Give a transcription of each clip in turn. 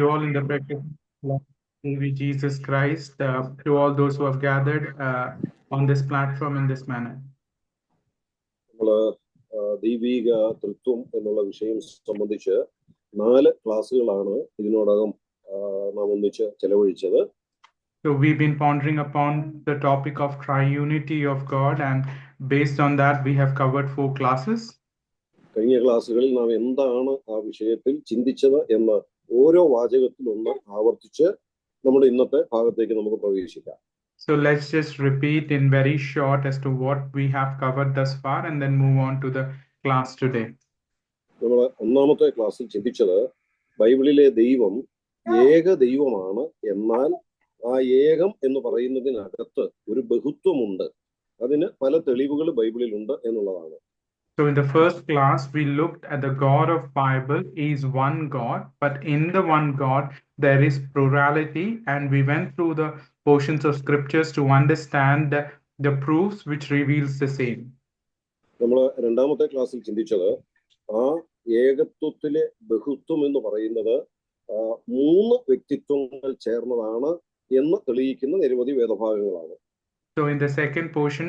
you all in the precious blood of Jesus Christ, to all those who have gathered on this platform in this manner. ദൈവിക തൃത്വം എന്നുള്ള വിഷയം സംബന്ധിച്ച് 4 ക്ലാസ്സുകളാണ് ഇതിനോടകം നാം ഒന്നിച്ച് ചെലവഴിച്ചത്. So we've been pondering upon the topic of triunity of God, and based on that we have covered 4 classes. കഴിഞ്ഞ ക്ലാസ്സുകളിൽ നാം എന്താണ് ആ വിഷയത്തിൽ ചിന്തിച്ചത് എന്ന് ഓരോ വാചകത്തിലൊന്ന് ആവർത്തിച്ച് നമ്മുടെ ഇന്നത്തെ ഭാഗത്തേക്ക് നമുക്ക് പ്രവേശിക്കാം. So let's just repeat in very short as to what we have covered thus far and then move on to the class today. നമ്മൾ ഒന്നാമത്തെ ക്ലാസ്സിൽ ചിന്തിച്ചത് ബൈബിളിലെ ദൈവം ഏക ദൈവമാണ്, എന്നാൽ ആ ഏകം എന്ന് പറയുന്നതിനകത്ത് ഒരു ബഹുത്വമുണ്ട്, അതിന് പല തെളിവുകൾ ബൈബിളിലുണ്ട് എന്നുള്ളതാണ്. So in the first class we looked at the God of Bible is one God, but in the one God there is plurality, and we went through the portions of scriptures to understand the proofs which reveals the same. നമ്മൾ രണ്ടാമത്തെ ക്ലാസ്സിൽ ചിന്തിച്ചത് ആ ഏകത്വത്തിലെ ബഹുത്വം എന്ന് പറയുന്നത് 3 വ്യക്തിത്വങ്ങൾ ചേർന്നതാണ് എന്ന് തെളിയിക്കുന്ന നിരവധി വേദഭാഗങ്ങളാണ്. So in the second portion,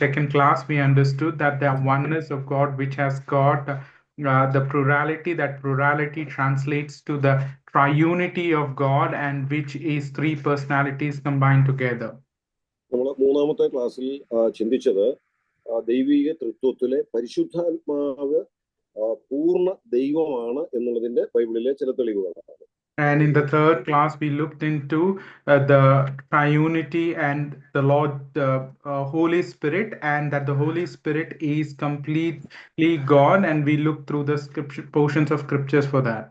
second class, we understood that the oneness of God, which has got the plurality, that plurality translates to the triunity of God, and which is 3 personalities combined together. നമ്മൾ മൂന്നാമത്തെ ക്ലാസ്സിൽ ചിന്തിച്ചത് ദൈവിക തൃത്വത്തിലെ പരിശുദ്ധാത്മാവ് പൂർണ്ണ ദൈവമാണ് എന്നുള്ളതിന്റെ ബൈബിളിലെ ചില തെളിവുകളാണ്. And in the third class, we looked into the triunity and the Lord, Holy Spirit, and that the Holy Spirit is completely God, and we looked through the scripture portions of scriptures for that.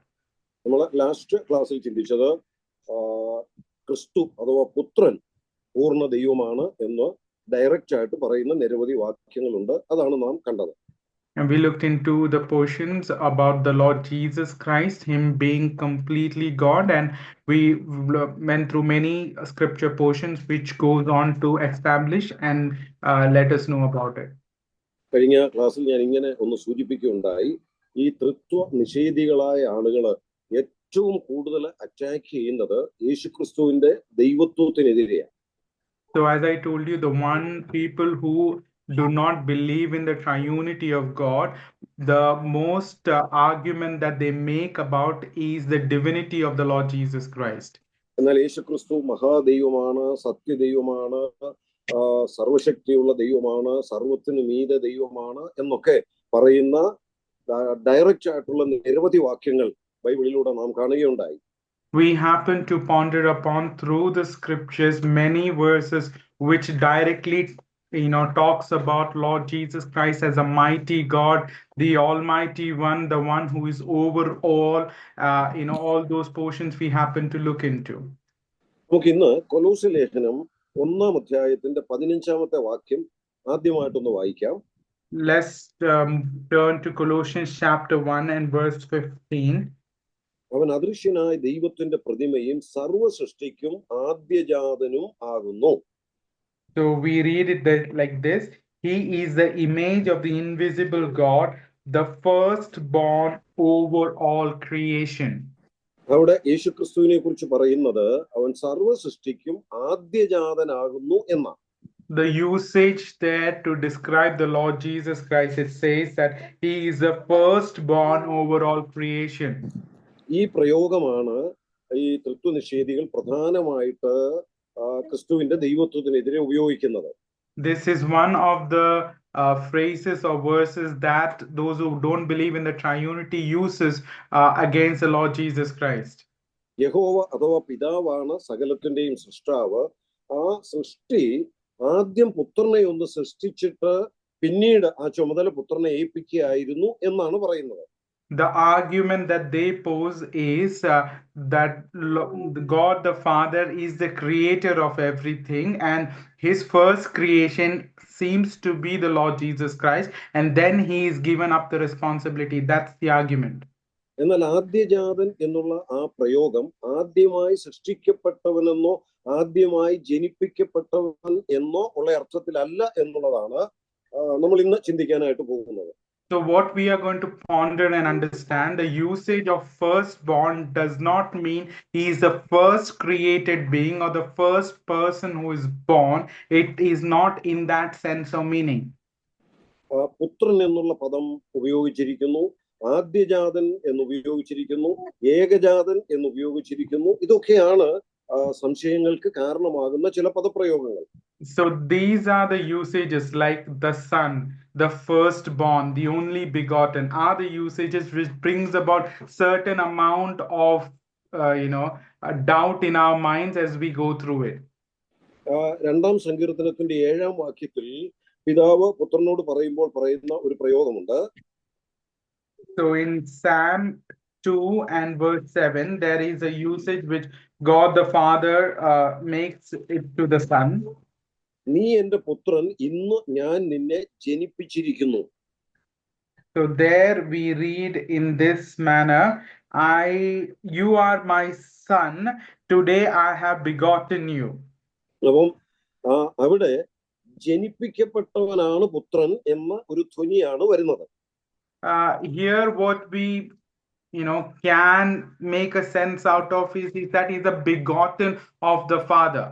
നമ്മൾ last ക്ലാസ്സിൽ ചിന്തിച്ചത് ക്രിസ്തു അഥവാ പുത്രൻ പൂർണ്ണ ദൈവമാണ് എന്ന് direct ആയിട്ട് പറയുന്ന നിരവധി വാക്യങ്ങളുണ്ട്, അതാണ് നാം കണ്ടത്. And we looked into the portions about the Lord Jesus Christ, him being completely God, and we went through many scripture portions which goes on to establish and let us know about it. കഴിഞ്ഞ ക്ലാസ്സിൽ ഞാൻ ഇങ്ങനെ ഒന്ന് സൂചിപ്പിക്കുകയുണ്ടായി, ഈ തൃത്വ നിഷേധികളായ ആളുകൾ ഏറ്റവും കൂടുതൽ attack ചെയ്യുന്നത് യേശുക്രിസ്തുവിന്റെ ദൈവത്വത്തിനെതിരെയാണ്. So as I told you, the one people who do not believe in the triunity of God, the most argument that they make about is the divinity of the Lord Jesus Christ. എന്നാൽ യേശുക്രിസ്തു മഹാദൈവമാണ്, സത്യദൈവമാണ്, സർവശക്തിയുള്ള ദൈവമാണ്, സർവത്തിന് മീതെ ദൈവമാണ് എന്നൊക്കെ പറയുന്ന direct ആയിട്ടുള്ള നിരവധി വാക്യങ്ങൾ ബൈബിളിലൂടെ നാം കാണുകയുണ്ടായി. We happen to ponder upon through the scriptures many verses which directly talks about Lord Jesus Christ as a mighty God, the Almighty One, the one who is over all. All those portions we happen to look into. നമുക്ക് ഇന്ന് കൊലോസ്യ ലേഖനം 1-ാം അധ്യായത്തിന്റെ 15-ാമത്തെ വാക്യം ആദ്യമായിട്ടൊന്ന് വായിക്കാം. Let's turn to Colossians chapter 1 and verse 15. അവൻ അദൃശ്യനായ ദൈവത്തിന്റെ പ്രതിമയും സർവ സൃഷ്ടിക്കും ആദ്യജാതനും ആകുന്നു. So we read it like this: He is the image of the invisible God, the firstborn over all creation. അവിടെ യേശുക്രിസ്തുവിനെ കുറിച്ച് പറയുന്നത് അവൻ സർവ സൃഷ്ടിക്കും ആദ്യജാതനാകുന്നു എന്നാണ്. The usage there to describe the Lord Jesus Christ, it says that he is the firstborn over all creation. ഈ പ്രയോഗമാണ് ഈ തൃത്വനിഷേധികൾ പ്രധാനമായിട്ട് ക്രിസ്തുവിന്റെ ദൈവത്വത്തിനെതിരെ ഉപയോഗിക്കുന്നത്. This is one of the phrases or verses that those who don't believe in the triunity uses against the Lord Jesus Christ. യഹോവ അഥവാ പിതാവാണ് സകലത്തിന്റെയും സൃഷ്ടാവ്. ആ സൃഷ്ടി ആദ്യം പുത്രനെ ഒന്ന് സൃഷ്ടിച്ചിട്ട് പിന്നീട് ആ ചുമതല പുത്രനെ ഏൽപ്പിക്കുകയായിരുന്നു എന്നാണ് പറയുന്നത്. The argument that they pose is that God the Father is the creator of everything, and his first creation seems to be the Lord Jesus Christ, and then he is given up the responsibility. That's the argument. എന്നാൽ ആദ്യജാതൻ എന്നുള്ള ആ പ്രയോഗം ആദ്യമായി സൃഷ്ടിക്കപ്പെട്ടവനെന്നോ ആദ്യമായി ജനിപ്പിക്കപ്പെട്ടവൻ എന്നോ ഉള്ള അർത്ഥത്തിലല്ല എന്നുള്ളതാണ് നമ്മൾ ഇന്ന് ചിന്തിക്കാനായിട്ട് പോകുന്നത്. So what we are going to ponder and understand, the usage of firstborn does not mean he is the first created being or the first person who is born. It is not in that sense or meaning. പുത്രൻ എന്നുള്ള പദം ഉപയോഗിച്ചിരിക്കുന്നു, ആദ്യജാതൻ എന്ന് ഉപയോഗിച്ചിരിക്കുന്നു, ഏകജാതൻ എന്ന് ഉപയോഗിച്ചിരിക്കുന്നു. ഇതൊക്കെയാണ് സംശയങ്ങൾക്ക് കാരണമാകുന്ന ചില പദപ്രയോഗങ്ങൾ. So these are the usages like the son, the firstborn, the only begotten, are the usages which brings about certain amount of a doubt in our minds as we go through it. രണ്ടാം സങ്കീർത്തനത്തിന്റെ 7-ാം വാക്യത്തിൽ പിതാവ് പുത്രനോട് പറയുമ്പോൾ പറയുന്ന ഒരു പ്രയോഗമുണ്ട്. So in Psalm 2 and verse 7, there is a usage which God the Father makes it to the Son. നീ എന്റെ പുത്രൻ, ഇന്ന് ഞാൻ നിന്നെ ജനിപ്പിച്ചിരിക്കുന്നു. So there we read in this manner, you are my son, today I have begotten you. അപ്പം അവിടെ ജനിപ്പിക്കപ്പെട്ടവനാണ് പുത്രൻ എന്ന ഒരു ധ്വനിയാണ് വരുന്നത്. Here what we can make a sense out of is that he is the begotten of the Father.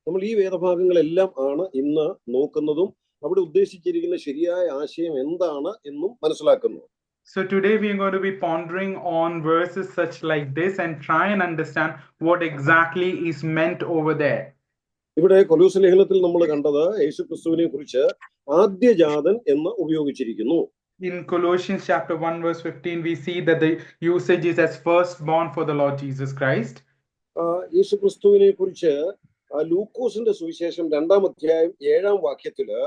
നമ്മൾ ഈ വേദഭാഗങ്ങളെല്ലാം ആണ് ഇന്ന് നോക്കുന്നതും അവിടെ ഉദ്ദേശിച്ചിരിക്കുന്ന ശരിയായ ആശയം എന്താണ് എന്നും മനസ്സിലാക്കുന്നു. So today we are going to be pondering on verses such like this and try and understand what exactly is meant over there. ഇവിടെ കൊലോസ്യ ലേഖനത്തിൽ നമ്മൾ കണ്ടത് യേശുക്രിസ്തുവിനെ കുറിച്ച് ആദ്യജാതൻ എന്ന് ഉപയോഗിച്ചിരിക്കുന്നു. In Colossians chapter 1 verse 15 we see that the usage is as firstborn for the Lord Jesus Christ. യേശുക്രിസ്തുവിനെ കുറിച്ച് ലൂക്കോസിന്റെ സുവിശേഷം 2-ാം അധ്യായം 7-ാം വാക്യത്തില്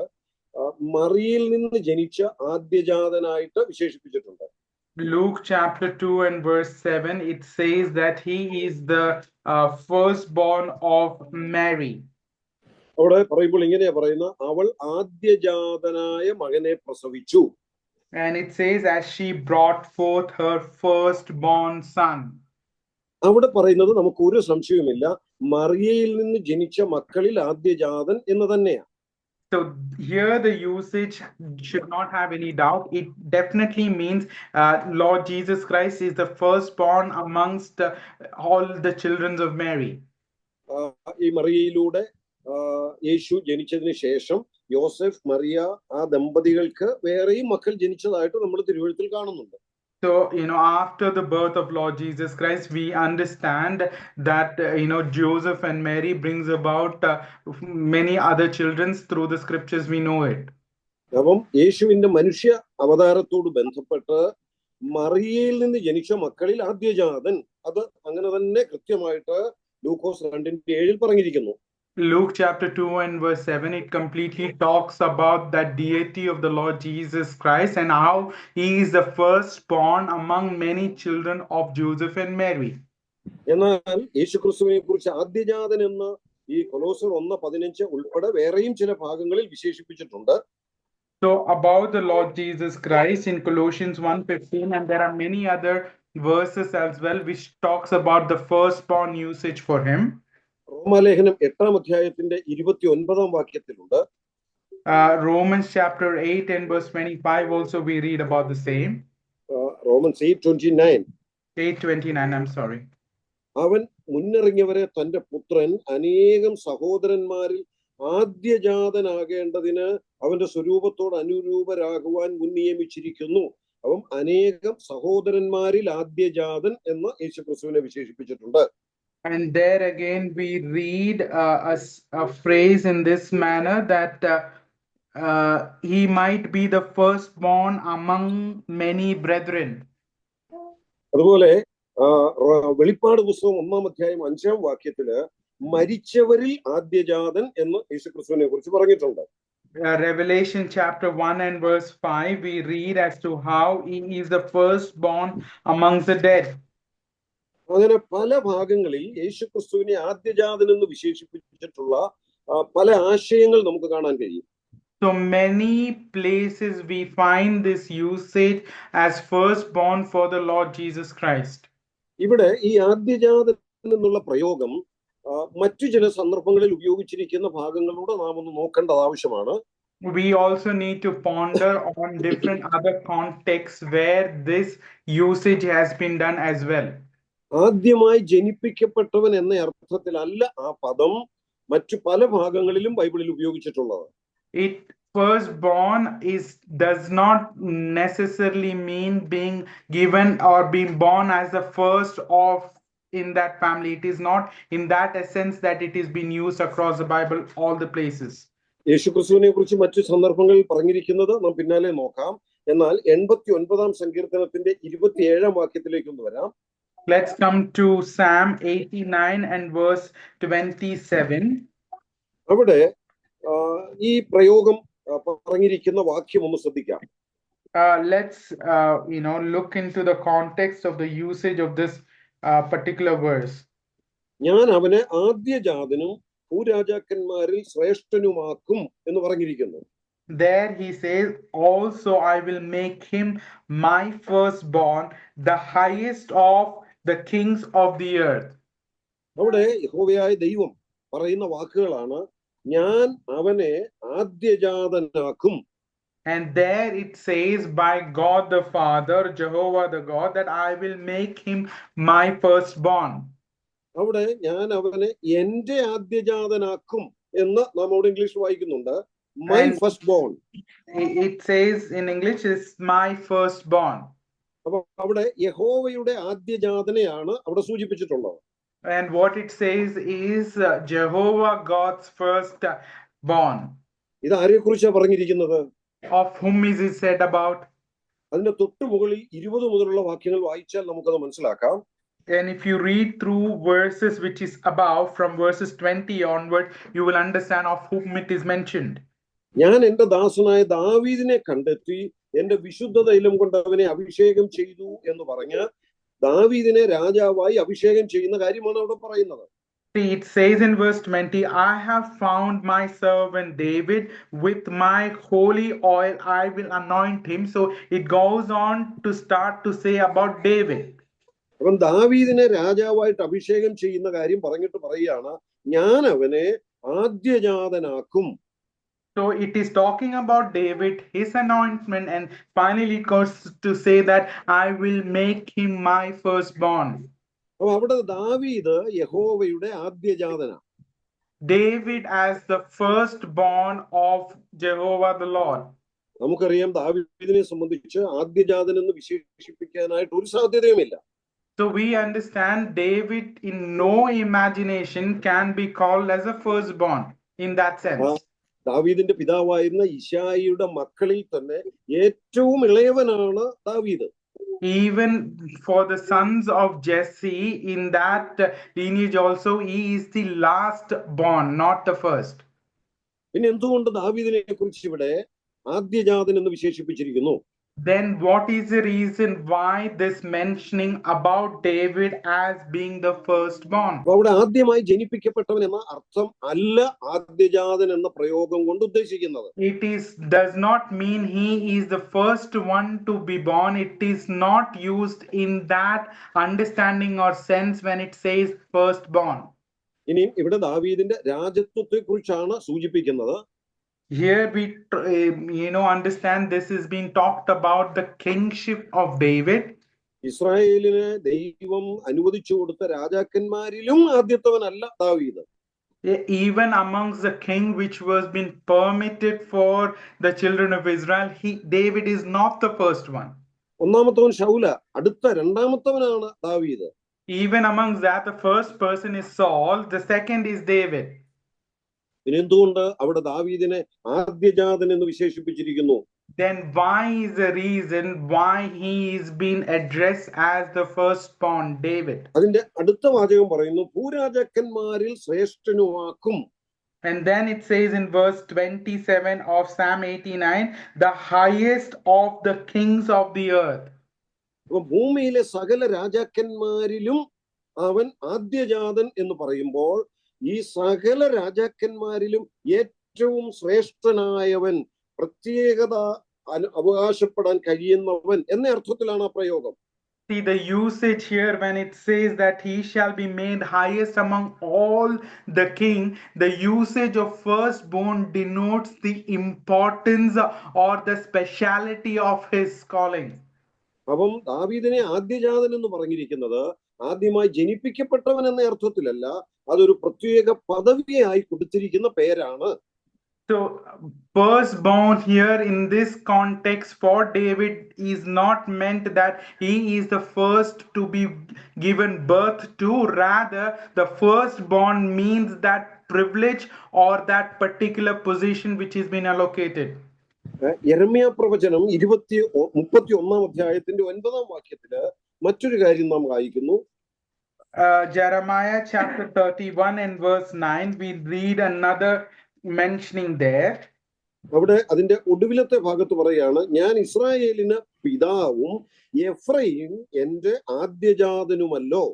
മറിയയിൽ നിന്ന് ജനിച്ച ആദ്യജാതനായിട്ട് വിശേഷിപ്പിച്ചിട്ടുണ്ട്. Luke chapter 2 and verse 7 it says that he is the firstborn of Mary. അവിടെ പറയുമ്പോൾ ഇങ്ങനെയാ പറയുന്നത്, അവൾ ആദ്യജാതനായ മകനെ പ്രസവിച്ചു. And it says as she brought forth her firstborn son. അവിടെ പറയുന്നത് നമുക്ക് ഒരു സംശയവുമില്ല, മറിയയിൽ നിന്ന് ജനിച്ച മക്കളിൽ ആദ്യജാതൻ എന്ന് തന്നെയാണ്. So here the usage should not have any doubt. It definitely means Lord Jesus Christ is the firstborn amongst all the children of Mary. ഈ മറിയയിലൂടെ യേശു ജനിച്ചതിന് ശേഷം യോസെഫ് മറിയ ആ ദമ്പതികൾക്ക് വേറെയും മക്കൾ ജനിച്ചതായിട്ട് നമ്മൾ തിരുവെഴുത്തിൽ കാണുന്നുണ്ട്. So after the birth of Lord Jesus Christ we understand that Joseph and Mary brings about many other children. Through the scriptures we know it. അപ്പം യേശുവിന്റെ മനുഷ്യ അവതാരത്തോട് ബന്ധപ്പെട്ട് മറിയയിൽ നിന്ന് ജനിച്ച മക്കളിൽ ആദ്യജാതൻ, അത് അങ്ങനെ തന്നെ കൃത്യമായിട്ട് ലൂക്കോസ് 2:7 പറഞ്ഞിരിക്കുന്നു. Luke chapter 2 and verse 7 it completely talks about that deity of the Lord Jesus Christ and how he is the firstborn among many children of Joseph and Mary. എന്നാൽ യേശുക്രിസ്തുവിനെ കുറിച്ച് ആദ്യജാതൻ എന്ന് ഈ കൊലോസ്യർ 1:15 ഉൾപ്പെടെ വേറെയും ചില ഭാഗങ്ങളിൽ വിശേഷിപ്പിച്ചിട്ടുണ്ട്. So about the Lord Jesus Christ in Colossians 1:15 and there are many other verses as well which talks about the firstborn usage for him. റോമാലേഖനം 8-ാം അധ്യായത്തിന്റെ 29-ാം വാക്യത്തിലുണ്ട്. Romans chapter 8 and verse 25 also we read about the same. Romans 8:29 I'm sorry. അവൻ മുന്നിറങ്ങിയവരെ തന്റെ പുത്രൻ അനേകം സഹോദരന്മാരിൽ ആദ്യജാതനാകേണ്ടതിന് അവന്റെ സ്വരൂപത്തോട് അനുരൂപരാകുവാൻ മുൻനിയമിച്ചിരിക്കുന്നു. അവൻ അനേകം സഹോദരന്മാരിൽ ആദ്യജാതൻ എന്ന് യേശുക്രിസ്തുവിനെ വിശേഷിപ്പിച്ചിട്ടുണ്ട്. And there again we read a phrase in this manner that he might be the firstborn among many brethren. അതുപോലെ വെളിപ്പാട് പുസ്തകം 1-ാം അധ്യായം 5-ാം വാക്യത്തില് മരിച്ചവരിൽ ആദ്യജാതൻ എന്ന് യേശുക്രിസ്തുവിനെ കുറിച്ച് പറഞ്ഞിട്ടുണ്ട്. Revelation chapter 1 and verse 5 we read as to how he is the firstborn amongst the dead. അങ്ങനെ പല ഭാഗങ്ങളിൽ യേശുക്രിസ്തുവിനെ ആദ്യജാതൻ എന്ന് വിശേഷിപ്പിച്ചിട്ടുള്ള പല ആശയങ്ങൾ നമുക്ക് കാണാൻ കഴിയും. So many places we find this usage as firstborn for the Lord Jesus Christ. ഇവിടെ ഈ ആദ്യജാതൻ എന്നുള്ള പ്രയോഗം മറ്റു ചില സന്ദർഭങ്ങളിൽ ഉപയോഗിച്ചിരിക്കുന്ന ഭാഗങ്ങളിലൂടെ നാം ഒന്ന് നോക്കേണ്ടത് ആവശ്യമാണ്. we also need to ponder on different other contexts where this usage has been done as well. ആദ്യമായി ജനിപ്പിക്കപ്പെട്ടവൻ എന്ന അർത്ഥത്തിലല്ല ആ പദം മറ്റു പല ഭാഗങ്ങളിലും ബൈബിളിൽ ഉപയോഗിച്ചിട്ടുള്ളത്. It firstborn does not necessarily mean being given or being born as the first of in that family. It is not in that essence that it is being used across the Bible all the places. യേശുക്രിസ്തുവിനെ കുറിച്ച് മറ്റു സന്ദർഭങ്ങളിൽ പറഞ്ഞിരിക്കുന്നത് നാം പിന്നാലെ നോക്കാം. എന്നാൽ 89-ാം സങ്കീർത്തനത്തിന്റെ 27-ാം വാക്യത്തിലേക്ക് ഒന്ന് വരാം. Let's come to Psalm 89 and verse 27. അവിടെ ഈ പ്രയോഗം പറഞ്ഞിരിക്കുന്ന വാക്യം ഒന്ന് ശ്രദ്ധിക്കാം. Let's look into the context of the usage of this particular verse. ഞാൻ അവനെ ആദ്യജാതനും ഭൂരാജാക്കന്മാരിൽ ശ്രേഷ്ഠനുമാക്കും എന്ന് പറഞ്ഞിരിക്കുന്നു. There he says, also I will make him my firstborn, the highest of the kings of the earth. അവിടെ യഹോവയായ ദൈവം പറയുന്ന വാക്കുകളാണ്, ഞാൻ അവനെ ആദ്യജാതനാക്കും. And there it says, by God the Father, Jehovah the God, that I will make him my firstborn. അവിടെ ഞാൻ അവനെ എന്റെ ആദ്യജാതനാക്കും എന്ന് നമ്മോട് ഇംഗ്ലീഷ് വായിക്കുന്നുണ്ട്. My firstborn. It says in English is my firstborn. അപ്പൊ അവിടെ യഹോവയുടെ ആദ്യജാതനെയാണ് അവിടെ സൂചിപ്പിച്ചിട്ടുള്ളത്. And what it says is Jehovah God's firstborn. ഇത് ആരെ കുറിച്ചാണ് പറഞ്ഞിരിക്കുന്നത്? Of whom is it said about? അതിന്റെ തൊട്ടു മുകളിൽ 20 മുതലുള്ള വാക്യങ്ങൾ വായിച്ചാൽ നമുക്കത് മനസ്സിലാക്കാം. And if you read through verses which is above, from verses 20 onward, you will understand of whom it is mentioned. ഞാൻ എന്റെ ദാസനായ ദാവീദിനെ കണ്ടെത്തി എന്റെ വിശുദ്ധ തൈലം കൊണ്ട് അവനെ അഭിഷേകം ചെയ്തു എന്ന് പറഞ്ഞ് ദാവീദിനെ രാജാവായി അഭിഷേകം ചെയ്യുന്ന കാര്യമാണ് അവിടെ പറയുന്നത്. It says in verse 20, I have found my servant David, with my holy oil I will anoint him. So it goes on to start to say about David. അപ്പം ദാവീദിനെ രാജാവായിട്ട് അഭിഷേകം ചെയ്യുന്ന കാര്യം പറഞ്ഞിട്ട് പറയുകയാണ്, ഞാൻ അവനെ ആദ്യജാതനാക്കും. So it is talking about David, his anointment, and finally it goes to say that I will make him my firstborn. അപ്പൊ അവിടെ ദാവീദ് യഹോവയുടെ ആദ്യജാതനാ. David as the firstborn of Jehovah the Lord. നമുക്കറിയാം ദാവീദിനെ സംബന്ധിച്ച് ആദ്യജാതൻ എന്ന് വിശേഷിപ്പിക്കാനായിട്ട് ഒരു സാധ്യതയുമില്ല. So we understand David in no imagination can be called as a firstborn in that sense. ദാവീദിന്റെ പിതാവായിരുന്ന ഇശായിയുടെ മക്കളിൽ തന്നെ ഏറ്റവും ഇളയവനാണ് ദാവീദ്. Even for the sons of Jesse in that lineage also, he is the last born, not the first. പിന്നെ എന്തുകൊണ്ട് ദാവീദിനെ കുറിച്ച് ഇവിടെ ആദ്യജാതൻ എന്ന് വിശേഷിപ്പിച്ചിരിക്കുന്നു? Then what is the reason why this mentioning about David as being the firstborn? അവിടെ ആദ്യമായി ജനിപ്പിക്കപ്പെട്ടവൻ എന്ന അർത്ഥം അല്ല ആദ്യജാതൻ എന്ന പ്രയോഗം കൊണ്ട് ഉദ്ദേശിക്കുന്നത്. It does not mean he is the first one to be born. It is not used in that understanding or sense when it says firstborn. ഇനിയും ഇവിടെ ദാവീദിന്റെ രാജത്വത്തെ കുറിച്ചാണ് സൂചിപ്പിക്കുന്നത്. Here we understand this is being talked about the kingship of David. ഇസ്രായേലിന് ദൈവം അനുവദിച്ചു കൊടുത്ത രാജാക്കന്മാരിലും ആദ്യത്തവനല്ല ദാവീദ്. Even amongst the king which was been permitted for the children of Israel, David is not the first one. ഒന്നാമത്തവൻ ശൗല, അടുത്ത രണ്ടാമത്തവനാണ് ദാവീദ്. Even amongst that, the first person is Saul, the second is David. പിന്നെ എന്തുകൊണ്ട് അവിടെ ദാവീദിനെ ആദ്യജാതൻ എന്ന് വിശേഷിപ്പിച്ചിരിക്കുന്നു? Then why is the reason why he is being addressed as the firstborn David? അതിന്റെ അടുത്ത വാചകം പറയുന്നു, ഭൂരാജാക്കന്മാരിൽ ശ്രേഷ്ഠനുമാക്കും. And then it says in verse 27 of Psalm 89, the highest of the kings of the earth. അപ്പൊ ഭൂമിയിലെ സകല രാജാക്കന്മാരിലും അവൻ ആദ്യജാതൻ എന്ന് പറയുമ്പോൾ ഈ സകല രാജാക്കന്മാരിലും ഏറ്റവും ശ്രേഷ്ഠനായവൻ, പ്രത്യേകത അവകാശപ്പെടാൻ കഴിയുന്നവൻ എന്ന അർത്ഥത്തിലാണ് ആ പ്രയോഗം. See the usage here when it says that he shall be made highest among all the king, the usage of firstborn denotes the importance or the speciality of his calling. അപ്പം ദാവീദിനെ ആദ്യജാതൻ എന്ന് പറഞ്ഞിരിക്കുന്നത് ആദ്യമായി ജനിപ്പിക്കപ്പെട്ടവൻ എന്ന അർത്ഥത്തിലല്ല, അതൊരു പ്രത്യേക പദവിയായി കൊടുത്തിരിക്കുന്ന പേരാണ്. So firstborn here in this context for David is not meant that he is the first to be given birth to. Rather, the firstborn means that privilege or that particular position which has been allocated. യെരമ്യാ പ്രവചനം 31 അധ്യായത്തിന്റെ 9 വാക്യത്തില് മറ്റൊരു കാര്യം നാം വായിക്കുന്നു. Jeremiah chapter 31 and verse 9, we read another mentioning there. അവിടെ അതിന്റെ ഒടുവിലത്തെ ഭാഗത്ത് പറയാണ്, ഞാൻ ഇസ്രായേലിന് പിതാവും എഫ്രൈം എന്റെ ആദ്യജാതനുമല്ലോ.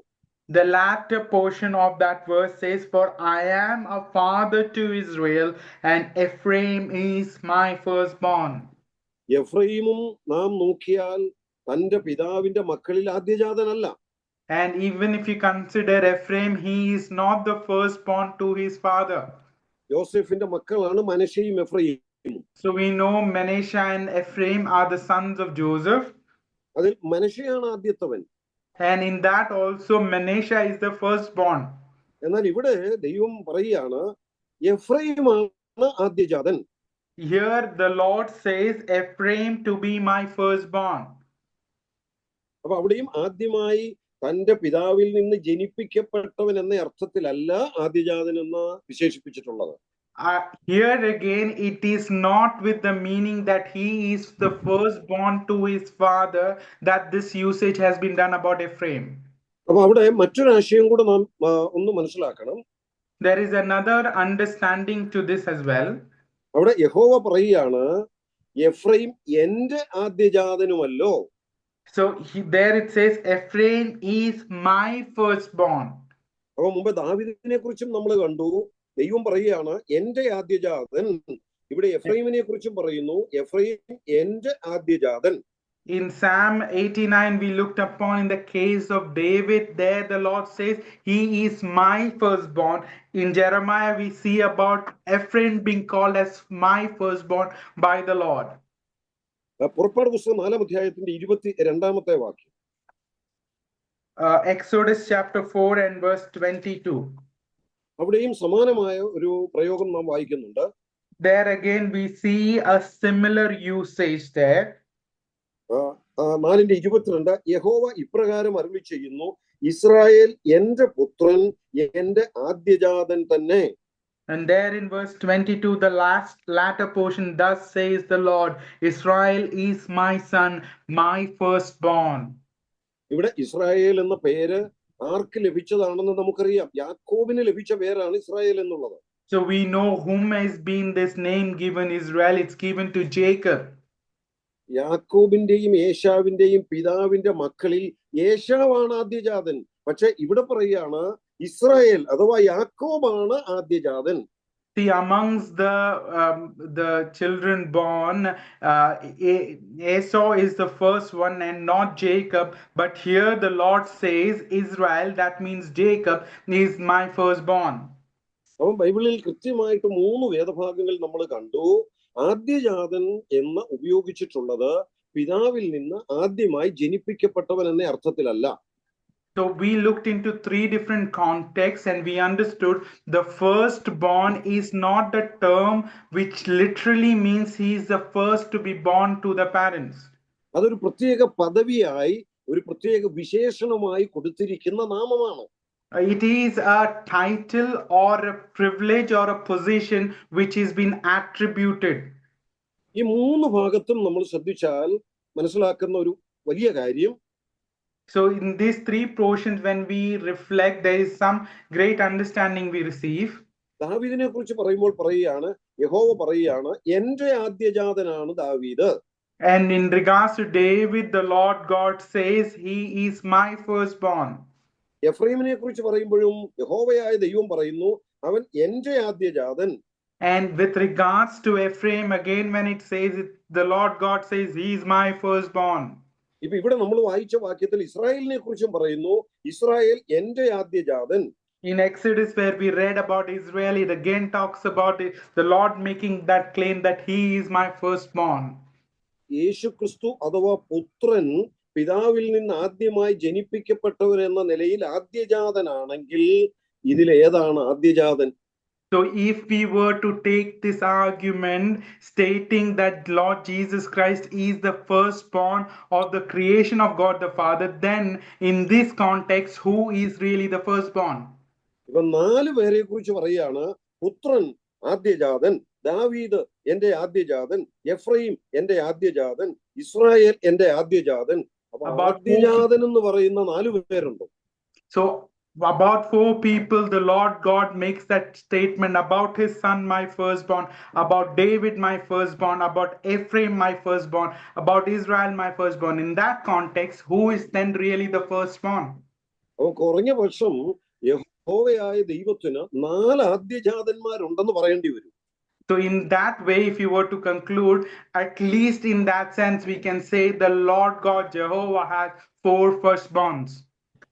The latter portion of that verse says, for I am a father to Israel and Ephraim is my firstborn. എഫ്രൈമും നാം നോക്കിയാൽ തന്റെ പിതാവിന്റെ മക്കളിൽ ആദ്യജാതനല്ല. And even if you consider Ephraim, he is not the firstborn to his father. യോസെഫിന്റെ മക്കളാണ് മനശ്ശെയും എഫ്രൈമും. So we know Manasseh and Ephraim are the sons of Joseph. അതിൽ മനശ്ശെയാണ് ആദ്യത്തവൻ. And in that also Manasseh is the firstborn. എന്നാൽ ഇവിടെ ദൈവം പറയുകയാണ് എഫ്രൈമാണ് ആദ്യജാതൻ. Here the Lord says Ephraim to be my firstborn. അപ്പൊ അവിടെയും ആദ്യമായി തന്റെ പിതാവിൽ നിന്ന് ജനിപ്പിക്കപ്പെട്ടവൻ എന്ന അർത്ഥത്തിലല്ല ആദ്യജാതൻ എന്ന് വിശേഷിപ്പിച്ചിട്ടുള്ളത്. Here again it is not with the meaning that he is the firstborn to his father that this usage has been done about Ephraim. അപ്പൊ അവിടെ മറ്റൊരു ആശയം കൂടെ നാം ഒന്ന് മനസ്സിലാക്കണം. There is another understanding to this as well. അവിടെ യഹോവ പറയുകയാണ് എഫ്രൈം എന്റെ ആദ്യജാതനുമല്ലോ. So there it says Ephraim is my firstborn. അപ്പൊ മുമ്പ് ദാവീദിനെ കുറിച്ചും നമ്മൾ കണ്ടു, ദൈവം പറയുകയാണ് എന്റെ ആദ്യജാതൻ. ഇവിടെ എഫ്രൈമിനെ കുറിച്ചും പറയുന്നു, എഫ്രൈം എന്റെ ആദ്യജാതൻ. In Psalm 89 we looked upon in the case of David, there the Lord says he is my firstborn. In Jeremiah we see about Ephraim being called as my firstborn by the Lord. പുറപ്പാട് പുസ്തകം 4 അധ്യായത്തിന്റെ 22 വാക്യം. Exodus chapter 4 and verse 22. അവിടെയും സമാനമായ ഒരു പ്രയോഗം നാം വായിക്കുന്നുണ്ട്. There again we see a similar usage there. 4:22 യഹോവ ഇപ്രകാരം അരുളി ചെയ്യുന്നു, ഇസ്രായേൽ എന്റെ പുത്രൻ എന്റെ ആദ്യജാതൻ തന്നെ. And there in verse 22 the latter portion, thus says the Lord, Israel is my son, my firstborn. ഇവിടെ ഇസ്രായേൽ എന്ന പേര് ആർക്ക് ലഭിച്ചതാണെന്ന് നമുക്കറിയാം. യാക്കോബിന് ലഭിച്ച പേരാണ് ഇസ്രായേൽ എന്നുള്ളത്. So we know whom has been this name given Israel. It's given to Jacob. യാക്കോബിന്റെയും ഏശാവിന്റെയും പിതാവിന്റെ മക്കളിൽ ഏശാവാണ് ആദ്യജാതൻ. പക്ഷെ ഇവിടെ പറയുകയാണ് ഇസ്രായേൽ അഥവാ യാക്കോബാണ് ആദ്യജാതൻ. See, amongst the children born, Esau is the first one and not Jacob. But here the Lord says Israel, that means Jacob is my firstborn. അപ്പം ബൈബിളിൽ കൃത്യമായിട്ട് 3 വേദഭാഗങ്ങൾ നമ്മൾ കണ്ടു. ആദ്യജാതൻ എന്ന് ഉപയോഗിച്ചിട്ടുള്ളത് പിതാവിൽ നിന്ന് ആദ്യമായി ജനിപ്പിക്കപ്പെട്ടവൻ എന്ന അർത്ഥത്തിലല്ല. So we looked into 3 different contexts and we understood the firstborn is not the term which literally means he is the first to be born to the parents. അതൊരു പ്രത്യേക പദവിയായി ഒരു പ്രത്യേക വിശേഷണമായി കൊടുത്തിരിക്കുന്ന നാമമാണ്. It is a title or a privilege or a position which has been attributed. ഈ 3 ഭാഗത്തും നമ്മൾ ശ്രദ്ധിച്ചാൽ മനസ്സിലാക്കുന്ന ഒരു വലിയ കാര്യം, so in these 3 portions when we reflect, there is some great understanding we receive. ദാവീദിനെ കുറിച്ച് പറയുമ്പോൾ പറയുകയാണ്, യഹോവ പറയുകയാണ് എന്റെ ആദ്യജാതനാണ് ദാവീദ്. And in regards to David, the Lord God says he is my firstborn. എഫ്രൈമിനെ കുറിച്ച് പറയുമ്പോഴും യഹോവയായ ദൈവം പറയുന്നു അവൻ എന്റെ ആദ്യജാതൻ. And with regards to Ephraim, again when it says it, the Lord God says he is my firstborn. ഇപ്പൊ ഇവിടെ നമ്മൾ വായിച്ച വാക്യത്തിൽ ഇസ്രായേലിനെ കുറിച്ചും പറയുന്നു, ഇസ്രായേൽ എന്റെ ആദ്യജാതൻ. In Exodus, where we read about Israel, it again talks about the Lord making that claim that He is my firstborn. യേശു ക്രിസ്തു അഥവാ പുത്രൻ പിതാവിൽ നിന്ന് ആദ്യമായി ജനിപ്പിക്കപ്പെട്ടവൻ എന്ന നിലയിൽ ആദ്യജാതനാണെങ്കിൽ ഇതിൽ ഏതാണ് ആദ്യജാതൻ? So if we were to take this argument stating that Lord Jesus Christ is the firstborn of the creation of God the Father, then in this context, who is really the firstborn? ഇപ്പൊ 4 പേരെ കുറിച്ച് പറയുകയാണ്. പുത്രൻ ആദ്യജാതൻ, ദാവീദ് എന്റെ ആദ്യജാതൻ, എഫ്രൈം എന്റെ ആദ്യജാതൻ, ഇസ്രായേൽ എന്റെ ആദ്യജാതൻ. അപ്പൊ ആദ്യജാതൻ എന്ന് പറയുന്ന 4 പേരുണ്ട്. So about 4 people, the Lord God makes that statement about his son, my firstborn, about David, my firstborn, about Ephraim, my firstborn, about Israel, my firstborn. In that context, who is then really the firstborn? അപ്പൊ കുറഞ്ഞ പക്ഷം യഹോവയായ ദൈവത്തിന് 4 ആദ്യജാതന്മാരുണ്ടെന്ന് പറയേണ്ടി വരും. So in that way, if you were to conclude, at least in that sense, we can say the Lord God Jehovah has 4 firstborns.